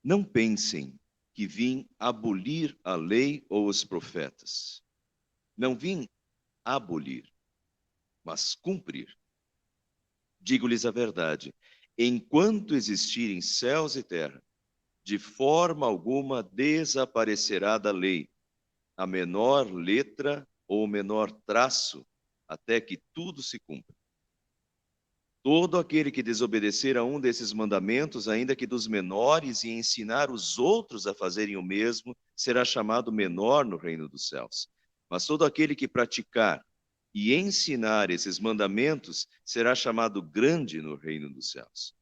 Não pensem que vim abolir a lei ou os profetas. Não vim abolir, mas cumprir. Digo-lhes a verdade: enquanto existirem céus e terra, de forma alguma desaparecerá da lei a menor letra ou o menor traço, até que tudo se cumpra. Todo aquele que desobedecer a um desses mandamentos, ainda que dos menores, e ensinar os outros a fazerem o mesmo, será chamado menor no reino dos céus. Mas todo aquele que praticar e ensinar esses mandamentos será chamado grande no reino dos céus.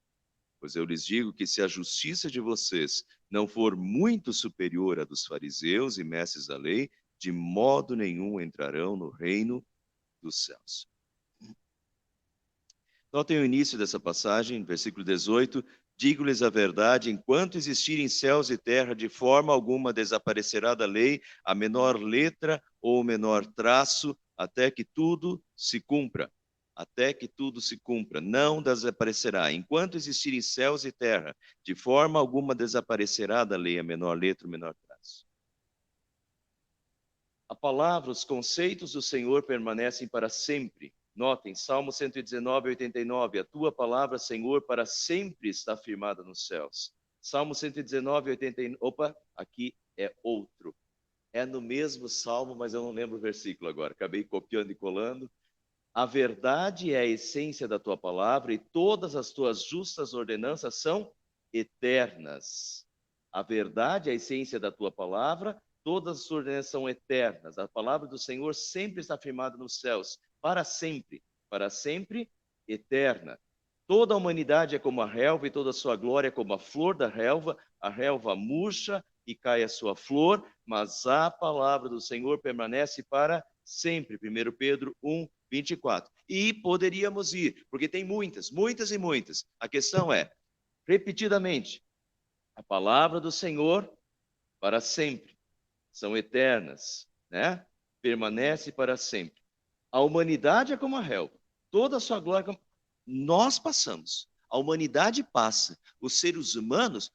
Pois eu lhes digo que se a justiça de vocês não for muito superior à dos fariseus e mestres da lei, de modo nenhum entrarão no reino dos céus. Notem o início dessa passagem, versículo 18. Digo-lhes a verdade, enquanto existirem céus e terra, de forma alguma desaparecerá da lei a menor letra ou o menor traço, até que tudo se cumpra. Até que tudo se cumpra, não desaparecerá. Enquanto existirem céus e terra, de forma alguma desaparecerá da lei a menor letra, o menor traço. A palavra, os conceitos do Senhor permanecem para sempre. Notem, Salmo 119, 89, a tua palavra, Senhor, para sempre está firmada nos céus. Salmo 119, 89, opa, aqui é outro. É no mesmo Salmo, mas eu não lembro o versículo agora, acabei copiando e colando. A verdade é a essência da tua palavra e todas as tuas justas ordenanças são eternas. A verdade é a essência da tua palavra, todas as ordenanças são eternas. A palavra do Senhor sempre está firmada nos céus, para sempre, eterna. Toda a humanidade é como a relva e toda a sua glória é como a flor da relva. A relva murcha e cai a sua flor, mas a palavra do Senhor permanece para sempre. 1 Pedro 1, 24. E poderíamos ir, porque tem muitas, muitas e muitas. A questão é, repetidamente, a palavra do Senhor para sempre, são eternas, né? Permanece para sempre. A humanidade é como a relva, toda a sua glória, nós passamos, a humanidade passa, os seres humanos,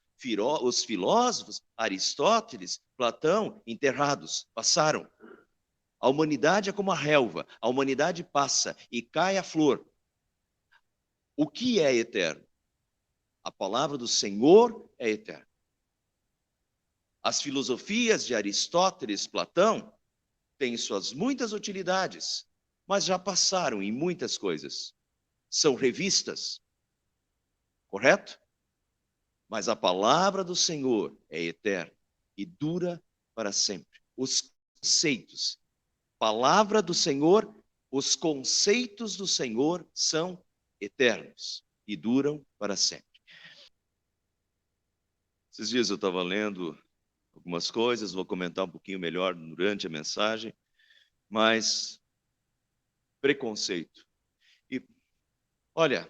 os filósofos, Aristóteles, Platão, enterrados, passaram. A humanidade é como a relva, a humanidade passa e cai a flor. O que é eterno? A palavra do Senhor é eterna. As filosofias de Aristóteles, Platão, têm suas muitas utilidades, mas já passaram em muitas coisas. São revistas, correto? Mas a palavra do Senhor é eterna e dura para sempre. Os conceitos, palavra do Senhor, os conceitos do Senhor são eternos e duram para sempre. Esses dias eu estava lendo algumas coisas, vou comentar um pouquinho melhor durante a mensagem, mas preconceito. E, olha,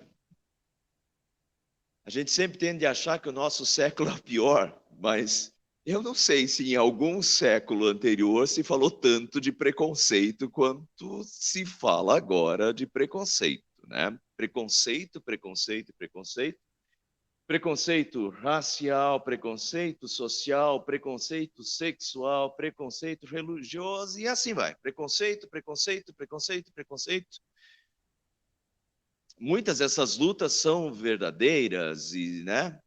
a gente sempre tende a achar que o nosso século é o pior, mas eu não sei se em algum século anterior se falou tanto de preconceito quanto se fala agora de preconceito, né? Preconceito, preconceito, preconceito. Preconceito racial, preconceito social, preconceito sexual, preconceito religioso e assim vai. Preconceito, preconceito, preconceito, preconceito. Muitas dessas lutas são verdadeiras e, né?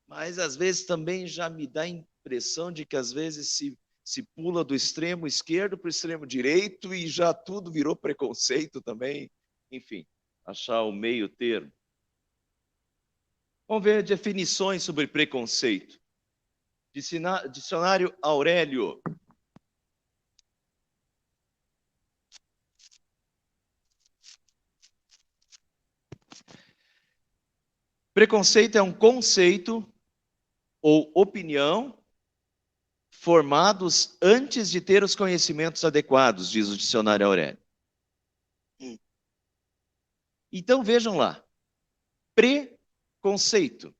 Mas às vezes também já me dá a impressão de que às vezes se pula do extremo esquerdo para o extremo direito e já tudo virou preconceito também. Enfim, achar o meio termo. Vamos ver definições sobre preconceito. Dicionário Aurélio. Preconceito é um conceito ou opinião formados antes de ter os conhecimentos adequados, diz o dicionário Aurélio. Então vejam lá. Preconceito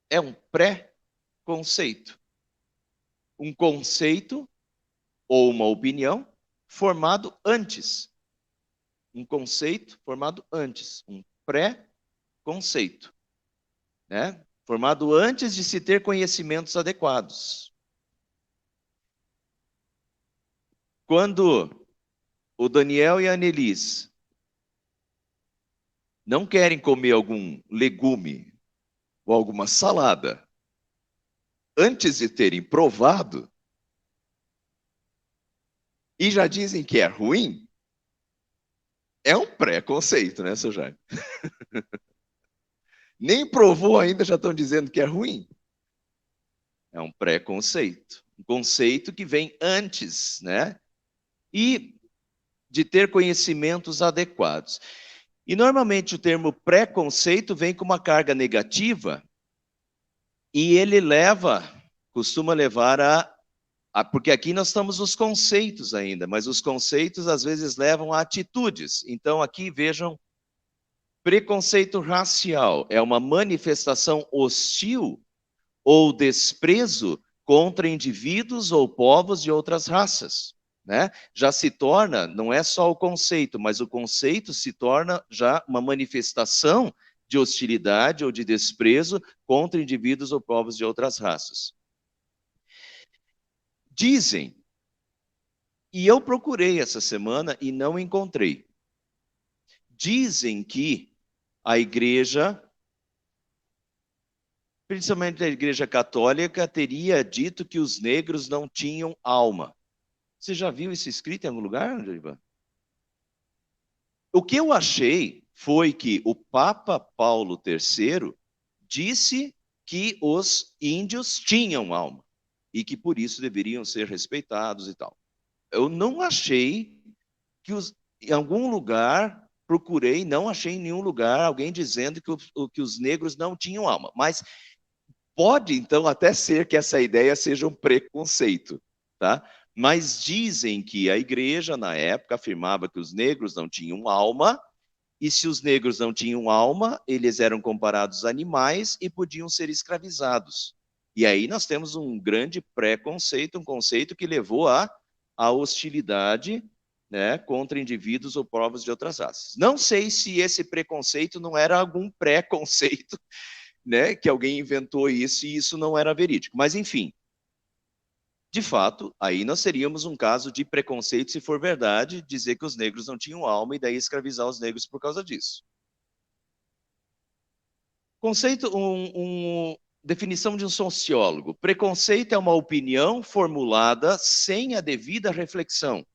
é um pré-conceito. Um conceito ou uma opinião formado antes. Um conceito formado antes. Um pré-conceito. né? Formado antes de se ter conhecimentos adequados. Quando o Daniel e a Annelise não querem comer algum legume ou alguma salada, antes de terem provado, e já dizem que é ruim, é um preconceito, né, seu Jaime? Nem provou ainda, já estão dizendo que é ruim. É um preconceito. Um conceito que vem antes, né? E de ter conhecimentos adequados. E normalmente o termo preconceito vem com uma carga negativa e ele costuma levar porque aqui nós estamos nos conceitos ainda, mas os conceitos às vezes levam a atitudes. Então aqui vejam, preconceito racial é uma manifestação hostil ou desprezo contra indivíduos ou povos de outras raças, né? Já se torna, não é só o conceito, mas o conceito se torna já uma manifestação de hostilidade ou de desprezo contra indivíduos ou povos de outras raças. Dizem, e eu procurei essa semana e não encontrei, dizem que a igreja, principalmente a igreja católica, teria dito que os negros não tinham alma. Você já viu isso escrito em algum lugar, Ivan? O que eu achei foi que o Papa Paulo III disse que os índios tinham alma e que por isso deveriam ser respeitados e tal. Eu não achei que em algum lugar, procurei, não achei em nenhum lugar alguém dizendo que os negros não tinham alma. Mas pode, então, até ser que essa ideia seja um preconceito, tá? Mas dizem que a igreja, na época, afirmava que os negros não tinham alma, e se os negros não tinham alma, eles eram comparados a animais e podiam ser escravizados. E aí nós temos um grande preconceito, um conceito que levou à hostilidade, né, contra indivíduos ou povos de outras raças. Não sei se esse preconceito não era algum preconceito, né, que alguém inventou isso e isso não era verídico. Mas, enfim, de fato, aí nós teríamos um caso de preconceito, se for verdade, dizer que os negros não tinham alma e daí escravizar os negros por causa disso. Conceito, definição de um sociólogo. Preconceito é uma opinião formulada sem a devida reflexão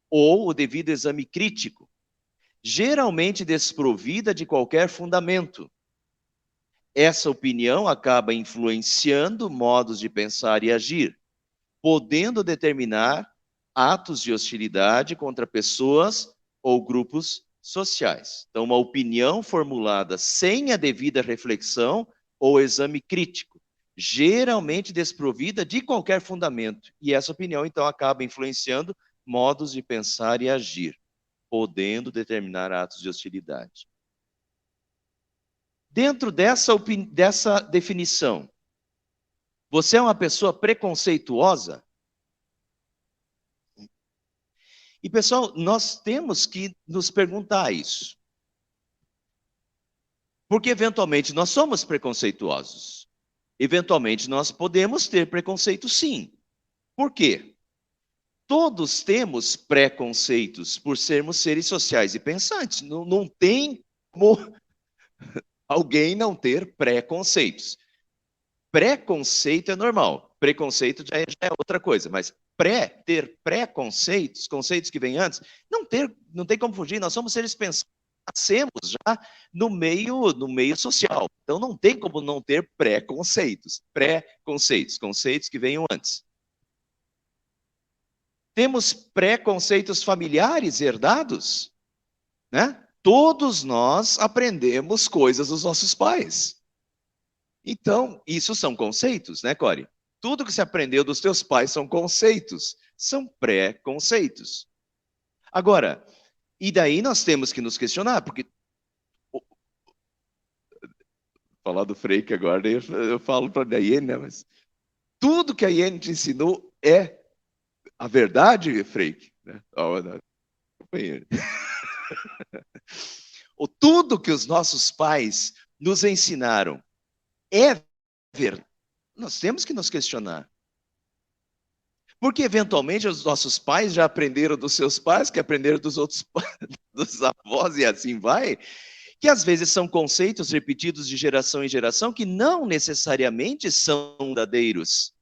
ou o devido exame crítico, geralmente desprovida de qualquer fundamento. Essa opinião acaba influenciando modos de pensar e agir, podendo determinar atos de hostilidade contra pessoas ou grupos sociais. Então, uma opinião formulada sem a devida reflexão ou exame crítico, geralmente desprovida de qualquer fundamento. E essa opinião, então, acaba influenciando modos de pensar e agir, podendo determinar atos de hostilidade. Dentro dessa definição, você é uma pessoa preconceituosa? E, pessoal, nós temos que nos perguntar isso. Porque, eventualmente, nós somos preconceituosos. Eventualmente, nós podemos ter preconceito, sim. Por quê? Todos temos preconceitos por sermos seres sociais e pensantes. Não tem como alguém não ter preconceitos. Preconceito é normal. Preconceito já é outra coisa. Mas ter preconceitos, conceitos que vêm antes, não tem como fugir. Nós somos seres pensantes. Nascemos já no meio social. Então não tem como não ter preconceitos. Preconceitos, conceitos que venham antes. Temos preconceitos familiares herdados, né? Todos nós aprendemos coisas dos nossos pais. Então, isso são conceitos, né, Cori? Tudo que você aprendeu dos teus pais são conceitos, são pré-conceitos. Agora, e daí nós temos que nos questionar, porque falar do Freire agora, eu falo para a Iene, né, mas tudo que a Iene te ensinou é a verdade, Freire, né? Ou tudo que os nossos pais nos ensinaram é verdade, nós temos que nos questionar. Porque, eventualmente, os nossos pais já aprenderam dos seus pais, que aprenderam dos outros dos avós, e assim vai, que às vezes são conceitos repetidos de geração em geração que não necessariamente são verdadeiros,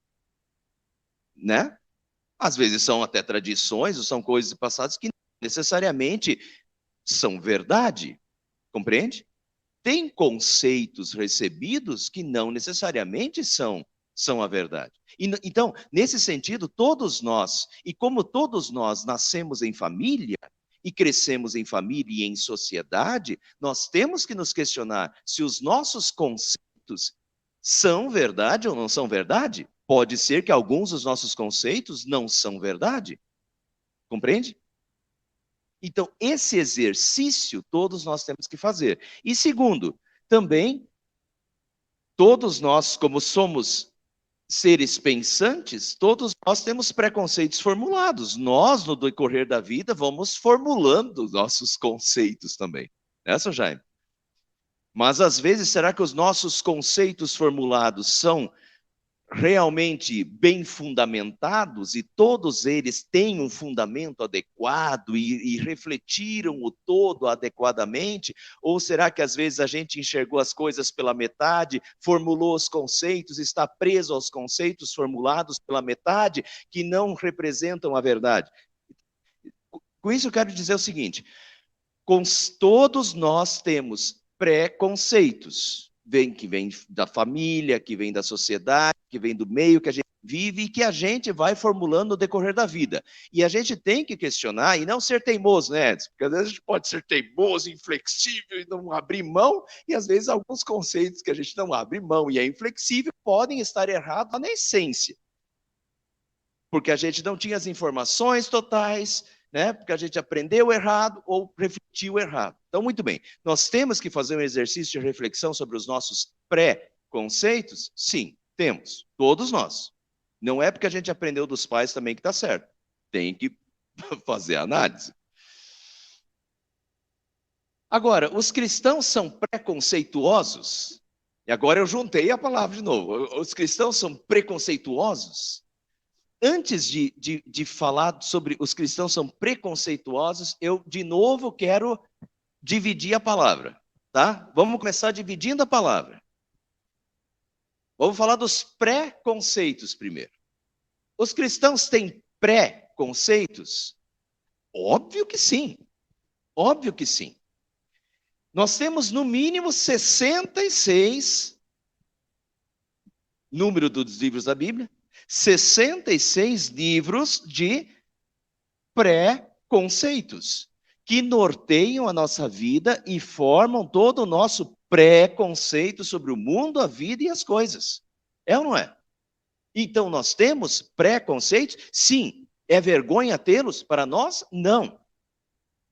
né? Às vezes são até tradições, ou são coisas passadas que não necessariamente são verdade, compreende? Tem conceitos recebidos que não necessariamente são a verdade. Então, nesse sentido, todos nós, e como todos nós nascemos em família, e crescemos em família e em sociedade, nós temos que nos questionar se os nossos conceitos são verdade ou não são verdade. Pode ser que alguns dos nossos conceitos não são verdade. Compreende? Então, esse exercício todos nós temos que fazer. E segundo, também, todos nós, como somos seres pensantes, todos nós temos preconceitos formulados. Nós, no decorrer da vida, vamos formulando nossos conceitos também. Essa, Jaime? Mas, às vezes, será que os nossos conceitos formulados são realmente bem fundamentados, e todos eles têm um fundamento adequado e refletiram o todo adequadamente? Ou será que às vezes a gente enxergou as coisas pela metade, formulou os conceitos, está preso aos conceitos formulados pela metade, que não representam a verdade? Com isso eu quero dizer o seguinte, todos nós temos preconceitos, que vem da família, que vem da sociedade, que vem do meio que a gente vive e que a gente vai formulando no decorrer da vida. E a gente tem que questionar e não ser teimoso, né, Edson? Porque às vezes a gente pode ser teimoso, inflexível e não abrir mão, e às vezes alguns conceitos que a gente não abre mão e é inflexível podem estar errados na essência. Porque a gente não tinha as informações totais, né? Porque a gente aprendeu errado ou refletiu errado. Então, muito bem, nós temos que fazer um exercício de reflexão sobre os nossos pré-conceitos? Sim, temos, todos nós. Não é porque a gente aprendeu dos pais também que está certo. Tem que fazer análise. Agora, os cristãos são preconceituosos? E agora eu juntei a palavra de novo. Os cristãos são preconceituosos? Antes de falar sobre os cristãos são preconceituosos, eu, de novo, quero dividir a palavra, tá? Vamos começar dividindo a palavra. Vamos falar dos preconceitos primeiro. Os cristãos têm preconceitos? Óbvio que sim. Óbvio que sim. Nós temos, no mínimo, 66, número dos livros da Bíblia, 66 livros de pré-conceitos que norteiam a nossa vida e formam todo o nosso pré-conceito sobre o mundo, a vida e as coisas. É ou não é? Então, nós temos pré-conceitos? Sim. É vergonha tê-los para nós? Não.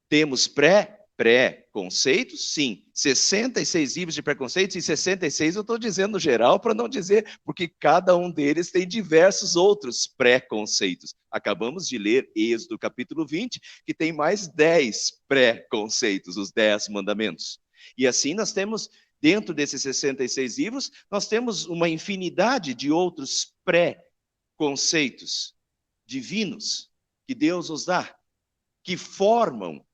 Temos pré-conceitos? Sim. 66 livros de preconceitos, e 66 eu estou dizendo no geral, para não dizer, porque cada um deles tem diversos outros preconceitos. Acabamos de ler Êxodo capítulo 20, que tem mais 10 preconceitos, os 10 mandamentos. E assim nós temos, dentro desses 66 livros, nós temos uma infinidade de outros pré-conceitos divinos que Deus nos dá, que formam,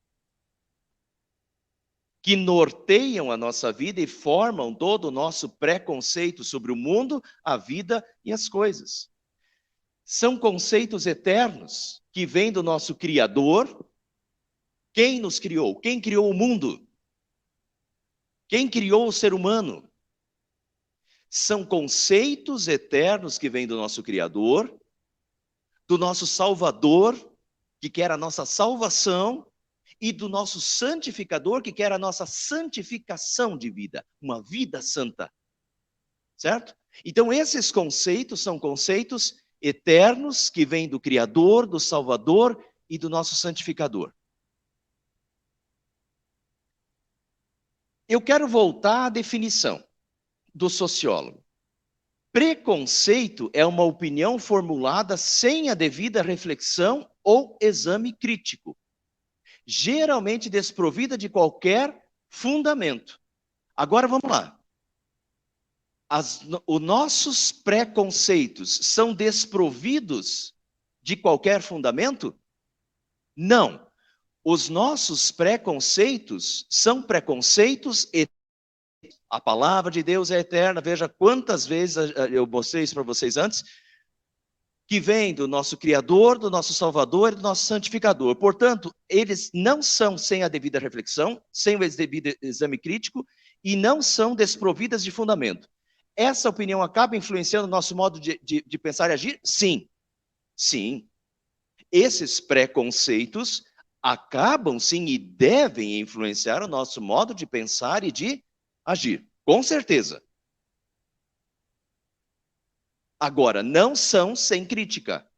que norteiam a nossa vida e formam todo o nosso preconceito sobre o mundo, a vida e as coisas. São conceitos eternos que vêm do nosso Criador. Quem nos criou? Quem criou o mundo? Quem criou o ser humano? São conceitos eternos que vêm do nosso Criador, do nosso Salvador, que quer a nossa salvação, e do nosso santificador, que quer a nossa santificação de vida, uma vida santa. Certo? Então, esses conceitos são conceitos eternos que vêm do Criador, do Salvador e do nosso santificador. Eu quero voltar à definição do sociólogo. Preconceito é uma opinião formulada sem a devida reflexão ou exame crítico, geralmente desprovida de qualquer fundamento. Agora vamos lá. os nossos preconceitos são desprovidos de qualquer fundamento? Não. Os nossos preconceitos são preconceitos eternos. A palavra de Deus é eterna. Veja quantas vezes eu mostrei isso para vocês antes, que vem do nosso Criador, do nosso Salvador e do nosso Santificador. Portanto, eles não são sem a devida reflexão, sem o devido exame crítico, e não são desprovidas de fundamento. Essa opinião acaba influenciando o nosso modo de pensar e agir? Sim. Sim. Esses preconceitos acabam, sim, e devem influenciar o nosso modo de pensar e de agir. Com certeza. Agora, não são sem crítica,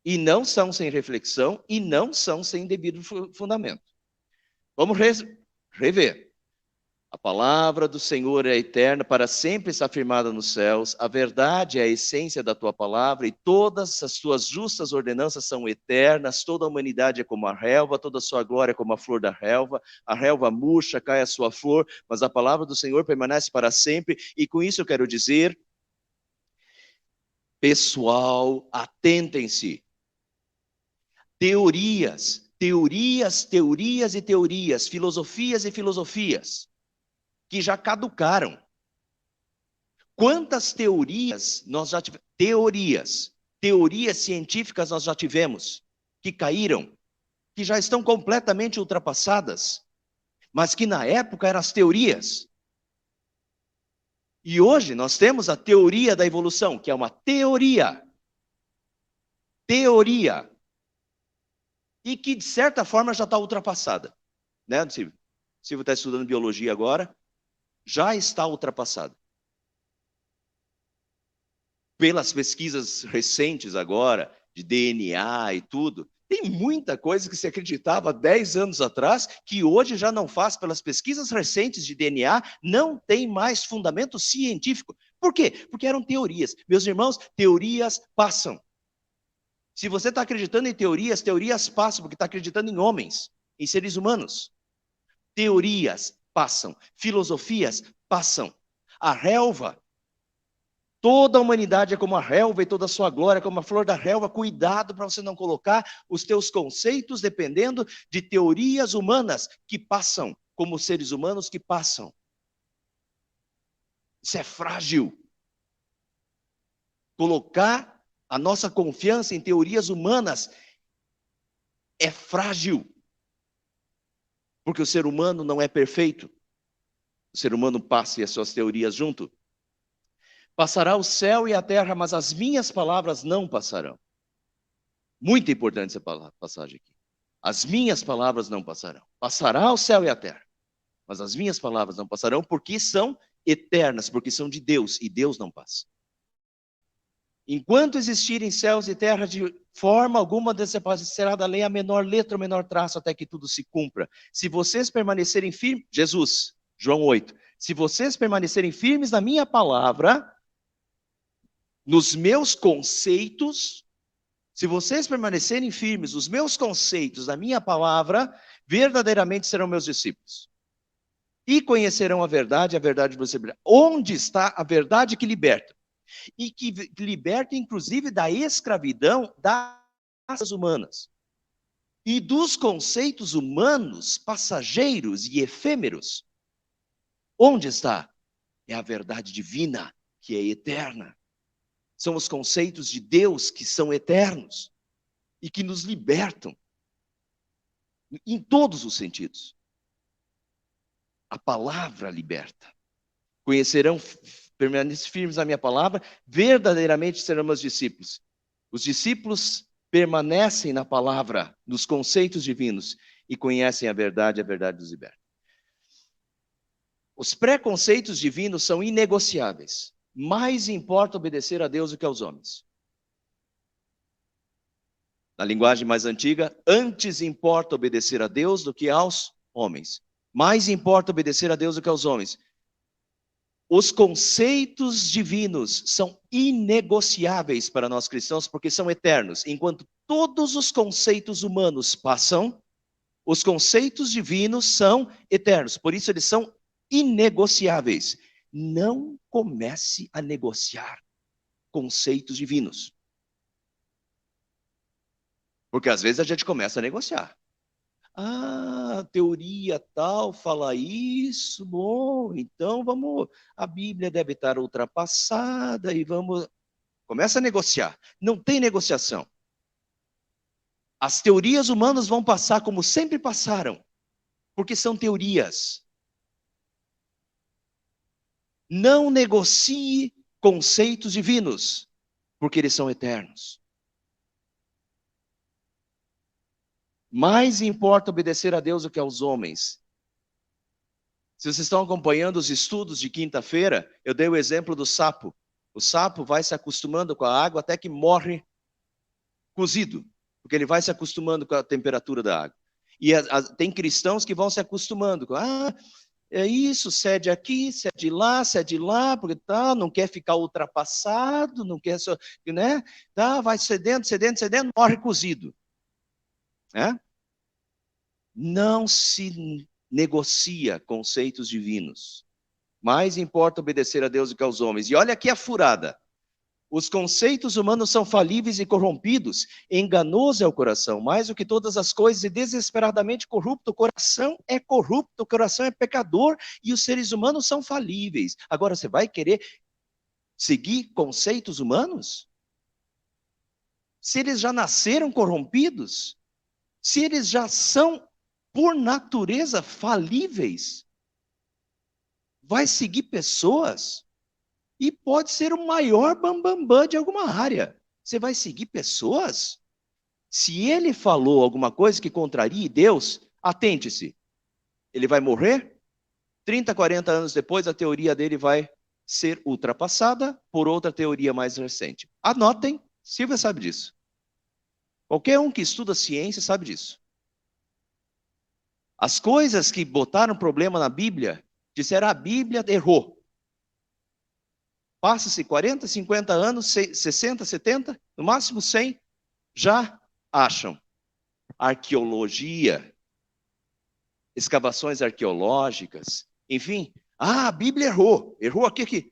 e não são sem reflexão, e não são sem devido fundamento. Vamos rever. A palavra do Senhor é eterna, para sempre está firmada nos céus. A verdade é a essência da tua palavra, e todas as tuas justas ordenanças são eternas. Toda a humanidade é como a relva, toda a sua glória é como a flor da relva. A relva murcha, cai a sua flor, mas a palavra do Senhor permanece para sempre. E com isso eu quero dizer, pessoal, atentem-se. Teorias, filosofias e filosofias, que já caducaram. Quantas teorias nós já tivemos? Teorias científicas nós já tivemos, que caíram, que já estão completamente ultrapassadas, mas que na época eram as teorias. E hoje nós temos a teoria da evolução, que é uma teoria. E que, de certa forma, já está ultrapassada. Né, Silvio? Silvio está estudando biologia agora, já está ultrapassada. Pelas pesquisas recentes agora, de DNA e tudo, tem muita coisa que se acreditava 10 anos atrás, que hoje já não faz, pelas pesquisas recentes de DNA, não tem mais fundamento científico. Por quê? Porque eram teorias. Meus irmãos, teorias passam. Se você está acreditando em teorias, teorias passam, porque está acreditando em homens, em seres humanos. Teorias passam, filosofias passam. A relva, toda a humanidade é como a relva e toda a sua glória é como a flor da relva. Cuidado para você não colocar os teus conceitos dependendo de teorias humanas que passam, como seres humanos que passam. Isso é frágil. Colocar a nossa confiança em teorias humanas é frágil. Porque o ser humano não é perfeito. O ser humano passa e as suas teorias junto. Passará o céu e a terra, mas as minhas palavras não passarão. Muito importante essa passagem aqui. As minhas palavras não passarão. Passará o céu e a terra, mas as minhas palavras não passarão, porque são eternas, porque são de Deus, e Deus não passa. Enquanto existirem céus e terra, de forma alguma será da lei a menor letra, o menor traço, até que tudo se cumpra. Se vocês permanecerem firmes, Jesus, João 8, se vocês permanecerem firmes na minha palavra, nos meus conceitos, se vocês permanecerem firmes nos meus conceitos, na minha palavra, verdadeiramente serão meus discípulos. E conhecerão a verdade você liberta. Onde está a verdade que liberta? E que liberta, inclusive, da escravidão das raças humanas. E dos conceitos humanos, passageiros e efêmeros. Onde está? É a verdade divina, que é eterna. São os conceitos de Deus que são eternos e que nos libertam em todos os sentidos. A palavra liberta. Conhecerão, permanecem firmes na minha palavra, verdadeiramente serão meus discípulos. Os discípulos permanecem na palavra, nos conceitos divinos, e conhecem a verdade os liberta. Os preconceitos divinos são inegociáveis. Mais importa obedecer a Deus do que aos homens. Na linguagem mais antiga, antes importa obedecer a Deus do que aos homens. Mais importa obedecer a Deus do que aos homens. Os conceitos divinos são inegociáveis para nós cristãos, porque são eternos. Enquanto todos os conceitos humanos passam, os conceitos divinos são eternos. Por isso eles são inegociáveis. não comece a negociar conceitos divinos. Porque às vezes a gente começa a negociar. Ah, teoria tal fala isso, bom, então a Bíblia deve estar ultrapassada e vamos... Começa a negociar. Não tem negociação. As teorias humanas vão passar como sempre passaram, porque são teorias. Não negocie conceitos divinos, porque eles são eternos. Mais importa obedecer a Deus do que aos homens. Se vocês estão acompanhando os estudos de quinta-feira, eu dei o exemplo do sapo. O sapo vai se acostumando com a água até que morre cozido, porque ele vai se acostumando com a temperatura da água. E tem cristãos que vão se acostumando com, é isso, cede aqui, cede lá, porque tá, não quer ficar ultrapassado, não quer só, né? Tá, vai cedendo, morre cozido. Né? Não se negocia conceitos divinos. Mais importa obedecer a Deus do que aos homens. E olha aqui a furada. Os conceitos humanos são falíveis e corrompidos. Enganoso é o coração, mais do que todas as coisas, e desesperadamente corrupto. O coração é corrupto, o coração é pecador, e os seres humanos são falíveis. Agora, você vai querer seguir conceitos humanos? Se eles já nasceram corrompidos? Se eles já são, por natureza, falíveis? Vai seguir pessoas? E pode ser o maior bambambam de alguma área. Você vai seguir pessoas? Se ele falou alguma coisa que contrarie Deus, atente-se. Ele vai morrer? 30, 40 anos depois, a teoria dele vai ser ultrapassada por outra teoria mais recente. Anotem, Silvia sabe disso. Qualquer um que estuda ciência sabe disso. As coisas que botaram problema na Bíblia, disseram a Bíblia errou. Passa-se 40, 50 anos, 60, 70, no máximo 100, já acham. Arqueologia, escavações arqueológicas, enfim. A Bíblia errou. Errou aqui.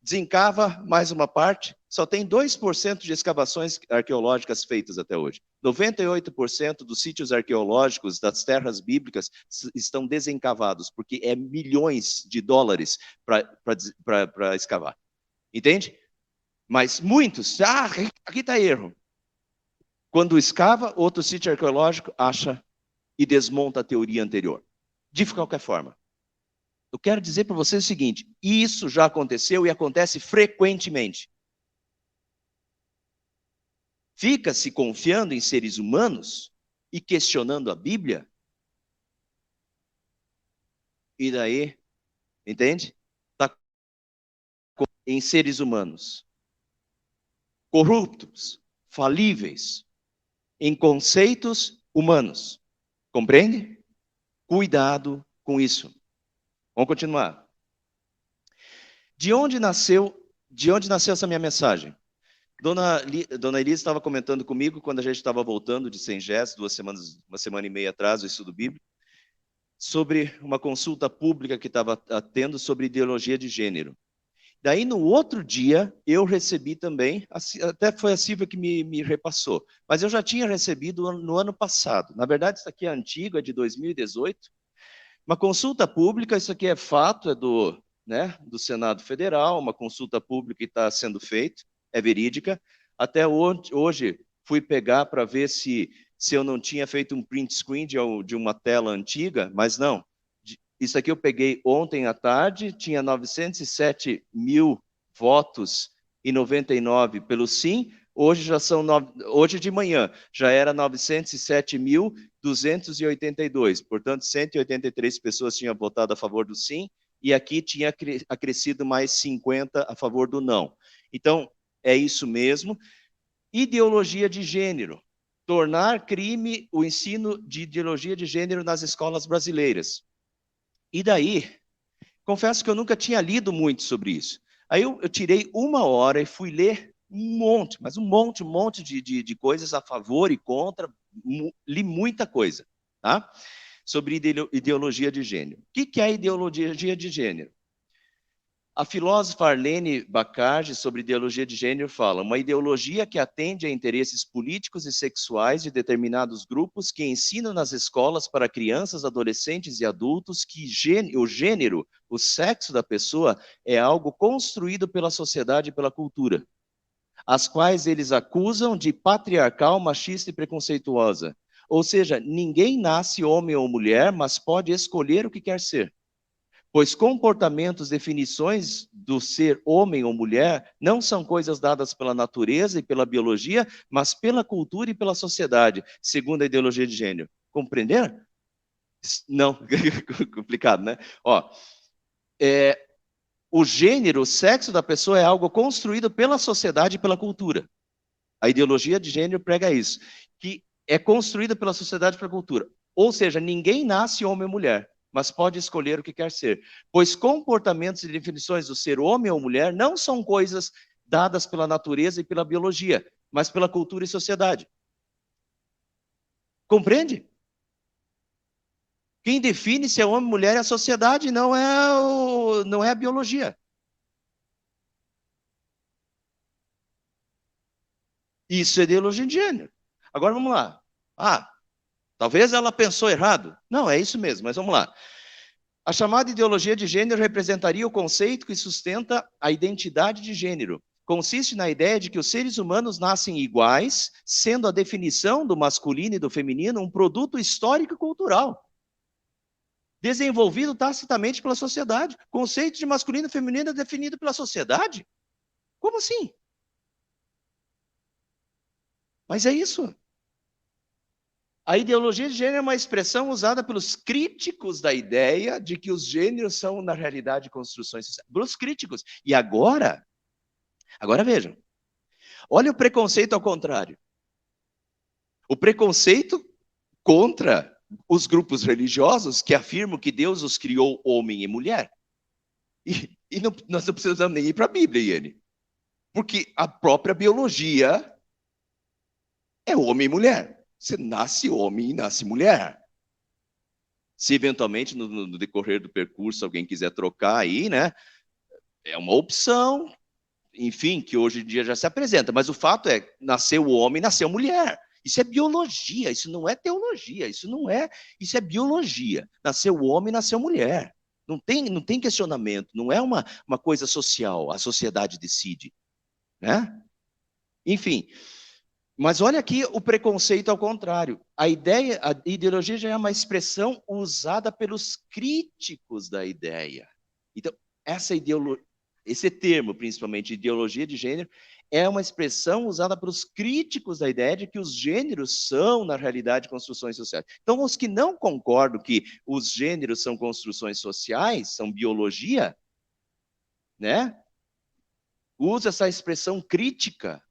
Desencava mais uma parte. Só tem 2% de escavações arqueológicas feitas até hoje. 98% dos sítios arqueológicos das terras bíblicas estão desencavados, porque é milhões de dólares para escavar. Entende? Mas muitos, aqui está erro. Quando escava, outro sítio arqueológico acha e desmonta a teoria anterior. De qualquer forma. Eu quero dizer para vocês o seguinte, isso já aconteceu e acontece frequentemente. Fica-se confiando em seres humanos e questionando a Bíblia. E daí, entende? Está em seres humanos. Corruptos, falíveis, em conceitos humanos. Compreende? Cuidado com isso. Vamos continuar. De onde nasceu essa minha mensagem? Dona Elisa estava comentando comigo quando a gente estava voltando de Sengés, uma semana e meia atrás, do estudo bíblico, sobre uma consulta pública que estava tendo sobre ideologia de gênero. Daí, no outro dia, eu recebi também, até foi a Silvia que me repassou, mas eu já tinha recebido no ano passado. Na verdade, isso aqui é antigo, é de 2018. Uma consulta pública, isso aqui é fato, é do Senado Federal, uma consulta pública que está sendo feita, é verídica. Até hoje fui pegar para ver se eu não tinha feito um print screen de uma tela antiga, mas não. Isso aqui eu peguei ontem à tarde, tinha 907 mil votos e 99 pelo sim, hoje de manhã já era 907.282, portanto 183 pessoas tinham votado a favor do sim, e aqui tinha acrescido mais 50 a favor do não. Então, é isso mesmo. Ideologia de gênero. Tornar crime o ensino de ideologia de gênero nas escolas brasileiras. E daí, confesso que eu nunca tinha lido muito sobre isso. Aí eu tirei uma hora e fui ler um monte de coisas a favor e contra, li muita coisa, tá? Sobre ideologia de gênero. O que é ideologia de gênero? A filósofa Arlene Bacardi, sobre ideologia de gênero, fala: uma ideologia que atende a interesses políticos e sexuais de determinados grupos que ensinam nas escolas para crianças, adolescentes e adultos que o gênero, o sexo da pessoa, é algo construído pela sociedade e pela cultura, as quais eles acusam de patriarcal, machista e preconceituosa. Ou seja, ninguém nasce homem ou mulher, mas pode escolher o que quer ser. Pois comportamentos, definições do ser homem ou mulher não são coisas dadas pela natureza e pela biologia, mas pela cultura e pela sociedade, segundo a ideologia de gênero. Compreenderam? Não, complicado, né? Ó, o gênero, o sexo da pessoa é algo construído pela sociedade e pela cultura. A ideologia de gênero prega isso, que é construída pela sociedade e pela cultura. Ou seja, ninguém nasce homem ou mulher, mas pode escolher o que quer ser. Pois comportamentos e definições do ser homem ou mulher não são coisas dadas pela natureza e pela biologia, mas pela cultura e sociedade. Compreende? Quem define se é homem ou mulher é a sociedade, não é a biologia. Isso é ideologia de gênero. Agora vamos lá. Talvez ela pensou errado. Não, é isso mesmo, mas vamos lá. A chamada ideologia de gênero representaria o conceito que sustenta a identidade de gênero. Consiste na ideia de que os seres humanos nascem iguais, sendo a definição do masculino e do feminino um produto histórico e cultural, desenvolvido tacitamente pela sociedade. O conceito de masculino e feminino é definido pela sociedade? Como assim? Mas é isso. A ideologia de gênero é uma expressão usada pelos críticos da ideia de que os gêneros são, na realidade, construções sociais. Pelos críticos. E agora vejam, olha o preconceito ao contrário. O preconceito contra os grupos religiosos que afirmam que Deus os criou homem e mulher. E não, nós não precisamos nem ir para a Bíblia, Iene. Porque a própria biologia é homem e mulher. Você nasce homem e nasce mulher. Se eventualmente no decorrer do percurso alguém quiser trocar aí, né? É uma opção, enfim, que hoje em dia já se apresenta. Mas o fato é, nasceu homem, nasceu mulher. Isso é biologia, isso não é teologia, isso é biologia. Nasceu homem, nasceu mulher. Não tem questionamento, não é uma coisa social, a sociedade decide, né? Enfim, mas olha aqui o preconceito ao contrário. A ideologia já é uma expressão usada pelos críticos da ideia. Então, esse termo, principalmente ideologia de gênero, é uma expressão usada pelos críticos da ideia de que os gêneros são, na realidade, construções sociais. Então, os que não concordam que os gêneros são construções sociais, são biologia, né? Usa essa expressão crítica.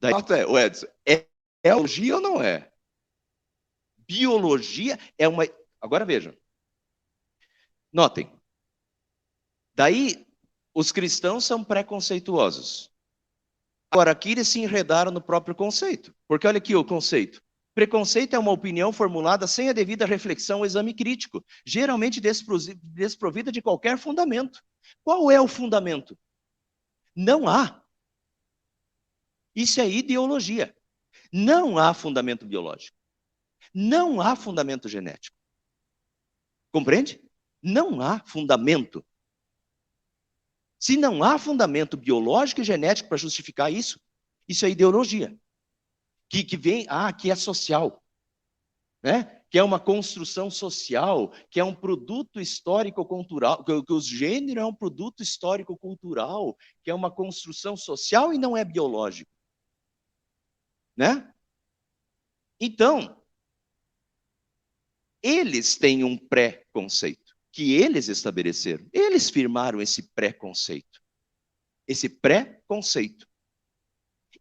O fato é, o Edson, é biologia ou não é? Biologia é uma... Agora vejam. Notem. Daí, os cristãos são preconceituosos. Agora, aqui eles se enredaram no próprio conceito. Porque olha aqui o conceito. Preconceito é uma opinião formulada sem a devida reflexão ou exame crítico, geralmente desprovida de qualquer fundamento. Qual é o fundamento? Não há. Isso é ideologia. Não há fundamento biológico. Não há fundamento genético. Compreende? Não há fundamento. Se não há fundamento biológico e genético para justificar isso, isso é ideologia. Que vem, que é social, né? Que é uma construção social, que é um produto histórico-cultural, que o gênero é um produto histórico-cultural, que é uma construção social e não é biológico. Né? Então, eles têm um pré-conceito que eles estabeleceram. Eles firmaram esse pré-conceito. Esse pré-conceito.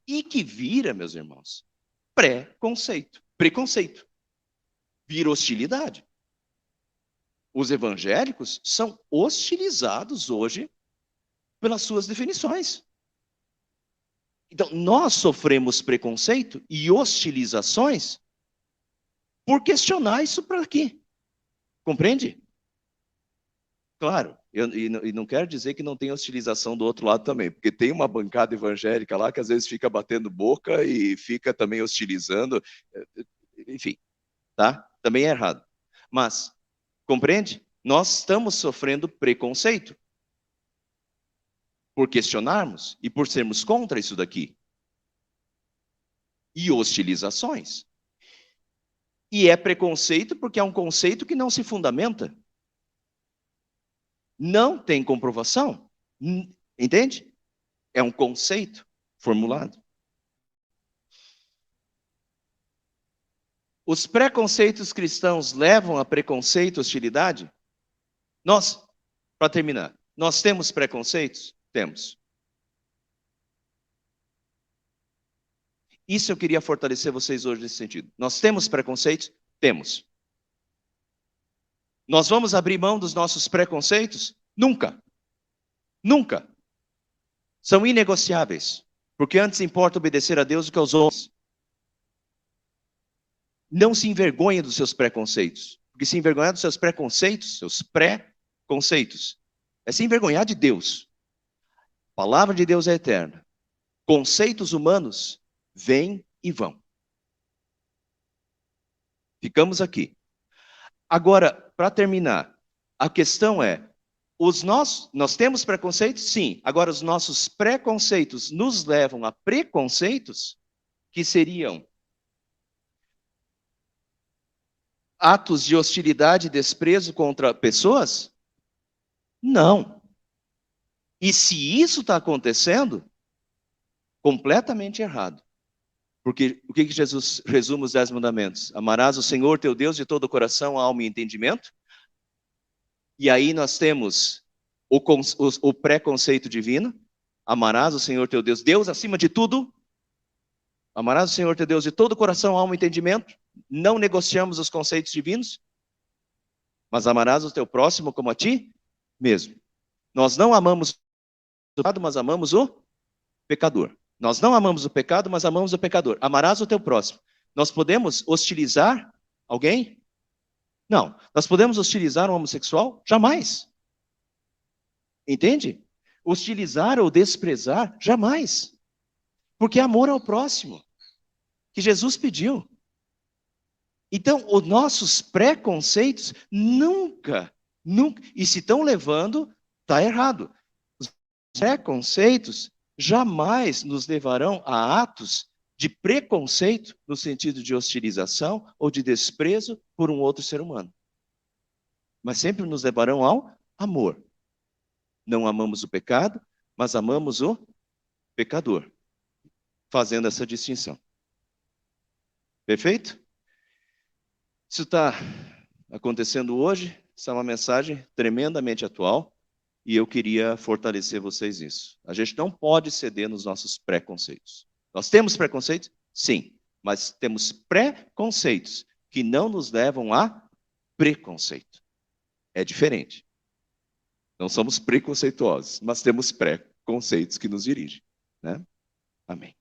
E que vira, meus irmãos, pré-conceito. Preconceito. Vira hostilidade. Os evangélicos são hostilizados hoje pelas suas definições. Então, nós sofremos preconceito e hostilizações por questionar isso para aqui. Compreende? Claro, e não quero dizer que não tem hostilização do outro lado também, porque tem uma bancada evangélica lá que às vezes fica batendo boca e fica também hostilizando, enfim, tá? Também é errado. Mas, compreende? Nós estamos sofrendo preconceito por questionarmos e por sermos contra isso daqui. E hostilizações. E é preconceito porque é um conceito que não se fundamenta. Não tem comprovação. Entende? É um conceito formulado. Os preconceitos cristãos levam a preconceito e hostilidade? Nós, para terminar, nós temos preconceitos? Temos. Isso eu queria fortalecer vocês hoje nesse sentido. Nós temos preconceitos? Temos. Nós vamos abrir mão dos nossos preconceitos? Nunca. Nunca. São inegociáveis. Porque antes importa obedecer a Deus do que aos homens. Não se envergonhe dos seus preconceitos. Porque se envergonhar dos seus preconceitos, seus pré-conceitos, é se envergonhar de Deus. A palavra de Deus é eterna. Conceitos humanos vêm e vão. Ficamos aqui. Agora, para terminar, a questão é, nós temos preconceitos? Sim. Agora, os nossos preconceitos nos levam a preconceitos que seriam atos de hostilidade e desprezo contra pessoas? Não. E se isso está acontecendo, completamente errado. Porque o que Jesus resume os 10 mandamentos? Amarás o Senhor teu Deus de todo o coração, alma e entendimento. E aí nós temos o preconceito divino. Amarás o Senhor teu Deus, Deus acima de tudo. Amarás o Senhor teu Deus de todo o coração, alma e entendimento. Não negociamos os conceitos divinos. Mas amarás o teu próximo como a ti mesmo. Nós não amamos o pecado, mas amamos o pecador. Nós não amamos o pecado, mas amamos o pecador. Amarás o teu próximo. Nós podemos hostilizar alguém? Não. Nós podemos hostilizar um homossexual? Jamais. Entende? Hostilizar ou desprezar? Jamais. Porque é amor ao próximo, que Jesus pediu. Então, os nossos preconceitos nunca, e se estão levando, está errado. Os preconceitos jamais nos levarão a atos de preconceito no sentido de hostilização ou de desprezo por um outro ser humano. Mas sempre nos levarão ao amor. Não amamos o pecado, mas amamos o pecador. Fazendo essa distinção. Perfeito? Isso está acontecendo hoje, essa é uma mensagem tremendamente atual, e eu queria fortalecer vocês nisso. A gente não pode ceder nos nossos preconceitos. Nós temos preconceitos? Sim, mas temos preconceitos que não nos levam a preconceito. É diferente. Não somos preconceituosos, mas temos preconceitos que nos dirigem, né? Amém.